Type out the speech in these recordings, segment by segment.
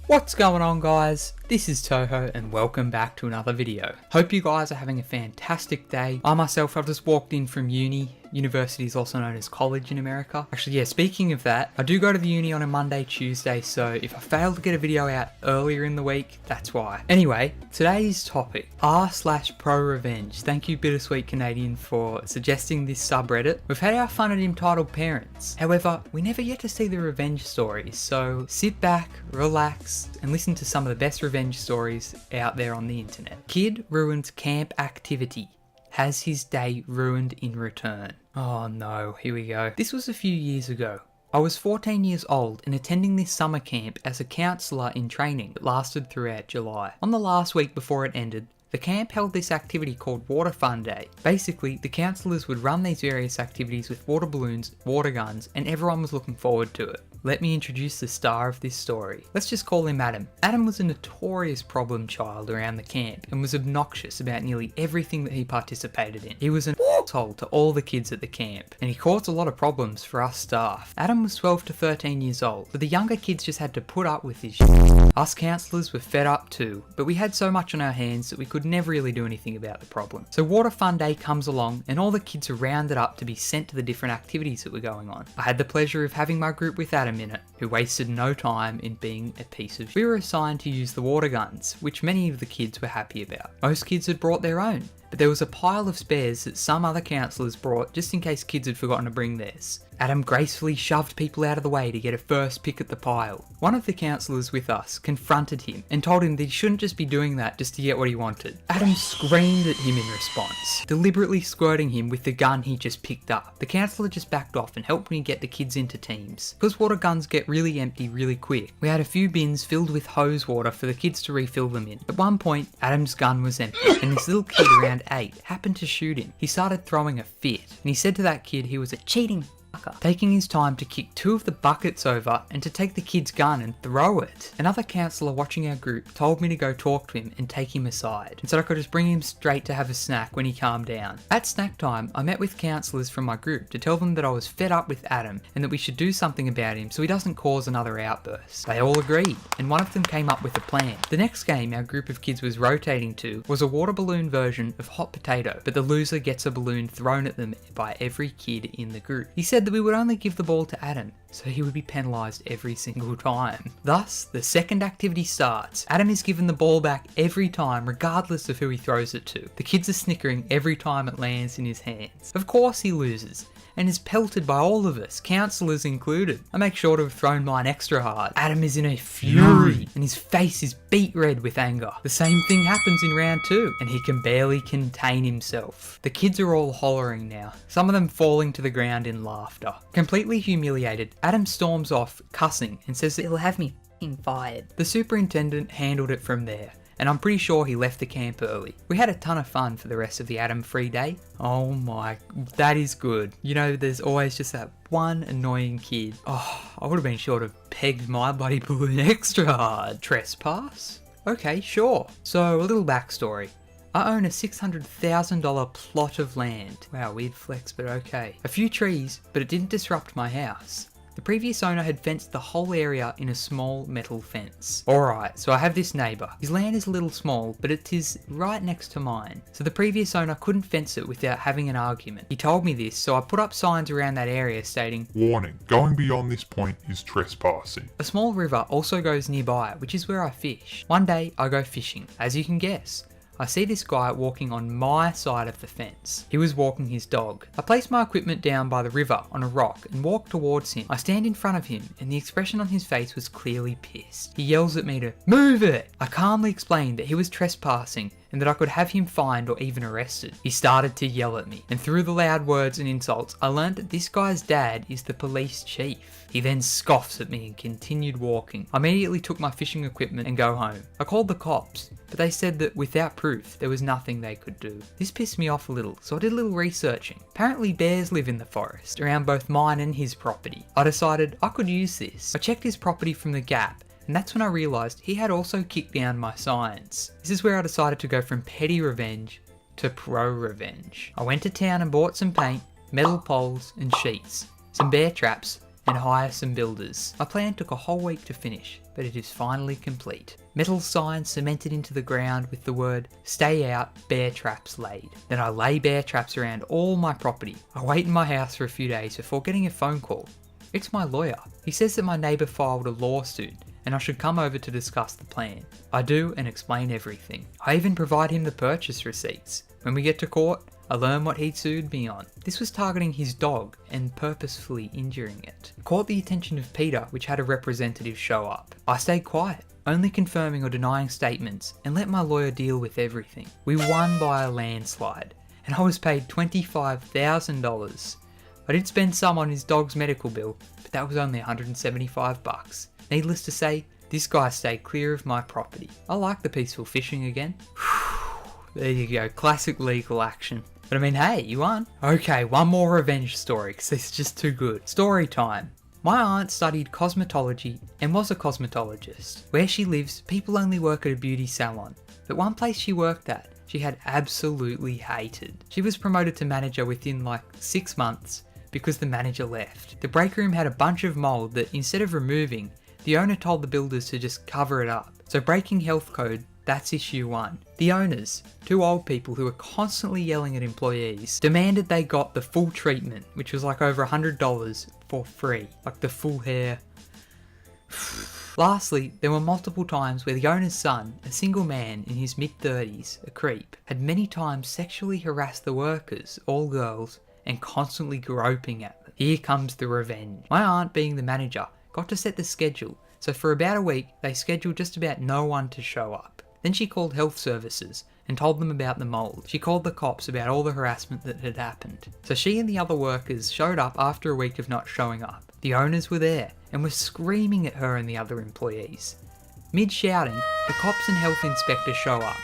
What's going on, guys? This is ToHo and welcome back to another video. Hope you guys are having a fantastic day. I myself have just walked in from uni. University is also known as college in America. Actually, yeah, speaking of that, I do go to the uni on a Monday, Tuesday, so if I fail to get a video out earlier in the week, that's why. Anyway, today's topic, r/ProRevenge. Thank you, Bittersweet Canadian, for suggesting this subreddit. We've had our fun at entitled parents. However, we never get to see the revenge stories, so sit back, relax, and listen to some of the best revenge stories out there on the internet. Kid ruins camp activity. Has his day ruined in return? Oh no, here we go. This was a few years ago. I was 14 years old and attending this summer camp as a counsellor in training that lasted throughout July. On the last week before it ended, the camp held this activity called Water Fun Day. Basically, the counsellors would run these various activities with water balloons, water guns, and everyone was looking forward to it. Let me introduce the star of this story. Let's just call him Adam. Adam was a notorious problem child around the camp and was obnoxious about nearly everything that he participated in. He was an asshole to all the kids at the camp, and he caused a lot of problems for us staff. Adam was 12 to 13 years old, so the younger kids just had to put up with his shit. Us counsellors were fed up too, but we had so much on our hands that we could never really do anything about the problem. So Water Fun Day comes along and all the kids are rounded up to be sent to the different activities that were going on. I had the pleasure of having my group with Adam in it, who wasted no time in being a piece of shit. We were assigned to use the water guns, which many of the kids were happy about. Most kids had brought their own, but there was a pile of spares that some other counsellors brought just in case kids had forgotten to bring theirs. Adam gracefully shoved people out of the way to get a first pick at the pile. One of the counsellors with us confronted him and told him that he shouldn't just be doing that just to get what he wanted. Adam screamed at him in response, deliberately squirting him with the gun he just picked up. The counsellor just backed off and helped me get the kids into teams. Because water guns get really empty really quick, we had a few bins filled with hose water for the kids to refill them in. At one point, Adam's gun was empty and this little kid around 8 happened to shoot him. He started throwing a fit and he said to that kid he was a cheating taking his time to kick 2 of the buckets over and to take the kid's gun and throw it. Another counsellor watching our group told me to go talk to him and take him aside, and said I could just bring him straight to have a snack when he calmed down. At snack time, I met with counsellors from my group to tell them that I was fed up with Adam and that we should do something about him so he doesn't cause another outburst. They all agreed, and one of them came up with a plan. The next game our group of kids was rotating to was a water balloon version of hot potato, but the loser gets a balloon thrown at them by every kid in the group. He said that we would only give the ball to Adam, so he would be penalised every single time. Thus, the second activity starts. Adam is given the ball back every time, regardless of who he throws it to. The kids are snickering every time it lands in his hands. Of course he loses, and is pelted by all of us, counsellors included. I make sure to have thrown mine extra hard. Adam is in a fury, and his face is beet red with anger. The same thing happens in round 2, and he can barely contain himself. The kids are all hollering now, some of them falling to the ground in laughter. Completely humiliated, Adam storms off, cussing, and says that he'll have me f***ing fired. The superintendent handled it from there, and I'm pretty sure he left the camp early. We had a ton of fun for the rest of the Adam free day. Oh my, that is good. You know, there's always just that one annoying kid. Oh, I would have been sure to have pegged my bloody balloon extra hard. Trespass? Okay, sure. So, a little backstory. I own a $600,000 plot of land. Wow, weird flex, but okay. A few trees, but it didn't disrupt my house. The previous owner had fenced the whole area in a small metal fence. Alright, so I have this neighbour. His land is a little small, but it is right next to mine. So the previous owner couldn't fence it without having an argument. He told me this, so I put up signs around that area stating, "Warning, going beyond this point is trespassing." A small river also goes nearby, which is where I fish. One day, I go fishing. As you can guess, I see this guy walking on my side of the fence. He was walking his dog. I place my equipment down by the river on a rock and walk towards him. I stand in front of him and the expression on his face was clearly pissed. He yells at me to move it. I calmly explained that he was trespassing and that I could have him fined or even arrested. He started to yell at me, and through the loud words and insults, I learned that this guy's dad is the police chief. He then scoffs at me and continued walking. I immediately took my fishing equipment and go home. I called the cops, but they said that without proof, there was nothing they could do. This pissed me off a little, so I did a little researching. Apparently bears live in the forest, around both mine and his property. I decided I could use this. I checked his property from the gap, and that's when I realised he had also kicked down my signs. This is where I decided to go from petty revenge to pro-revenge. I went to town and bought some paint, metal poles and sheets, some bear traps, and hire some builders. My plan took a whole week to finish, but it is finally complete. Metal signs cemented into the ground with the word, "Stay out, bear traps laid." Then I lay bear traps around all my property. I wait in my house for a few days before getting a phone call. It's my lawyer. He says that my neighbour filed a lawsuit and I should come over to discuss the plan. I do and explain everything. I even provide him the purchase receipts. When we get to court, I learn what he sued me on. This was targeting his dog and purposefully injuring it. It caught the attention of Peter, which had a representative show up. I stayed quiet, only confirming or denying statements, and let my lawyer deal with everything. We won by a landslide, and I was paid $25,000. I did spend some on his dog's medical bill, but that was only $175. Needless to say, this guy stayed clear of my property. I like the peaceful fishing again. There you go, classic legal action. But I mean, hey, you won. Okay, one more revenge story, because this is just too good. Story time. My aunt studied cosmetology and was a cosmetologist. Where she lives, people only work at a beauty salon. But one place she worked at, she had absolutely hated. She was promoted to manager within like 6 months because the manager left. The break room had a bunch of mold that instead of removing, the owner told the builders to just cover it up. So breaking health code, that's issue 1. The owners, 2 old people who were constantly yelling at employees, demanded they got the full treatment, which was like over $100 for free, like the full hair. Lastly, there were multiple times where the owner's son, a single man in his mid-30s, a creep, had many times sexually harassed the workers, all girls, and constantly groping at them. Here comes the revenge. My aunt, being the manager, got to set the schedule, so for about a week, they scheduled just about no one to show up. Then she called health services and told them about the mold. She called the cops about all the harassment that had happened. So she and the other workers showed up after a week of not showing up. The owners were there and were screaming at her and the other employees. Mid-shouting, the cops and health inspector show up.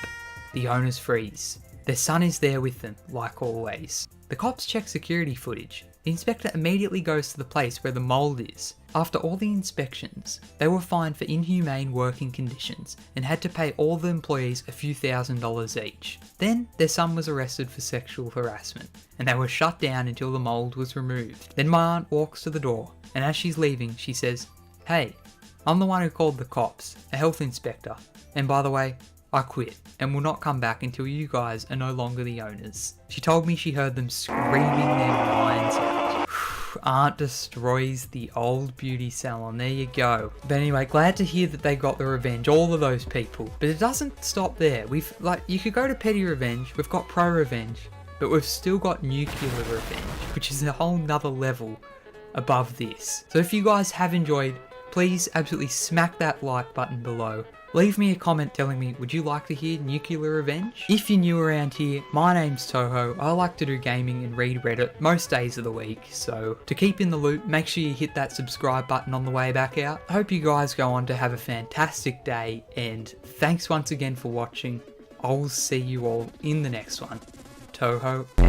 The owners freeze. Their son is there with them, like always. The cops check security footage. The inspector immediately goes to the place where the mold is. After all the inspections, they were fined for inhumane working conditions and had to pay all the employees a few $1,000s each. Then their son was arrested for sexual harassment and they were shut down until the mold was removed. Then my aunt walks to the door and as she's leaving she says, "Hey, I'm the one who called the cops, a health inspector, and by the way, I quit and will not come back until you guys are no longer the owners." She told me she heard them screaming their minds out. Aunt destroys the old beauty salon, there you go. But anyway, glad to hear that they got the revenge, all of those people. But it doesn't stop there. You could go to petty revenge, we've got pro-revenge, but we've still got nuclear revenge, which is a whole nother level above this. So if you guys have enjoyed, please absolutely smack that like button below. Leave me a comment telling me, would you like to hear nuclear revenge? If you're new around here, my name's ToHo. I like to do gaming and read Reddit most days of the week, so to keep in the loop, make sure you hit that subscribe button on the way back out. I hope you guys go on to have a fantastic day, and thanks once again for watching. I'll see you all in the next one. ToHo.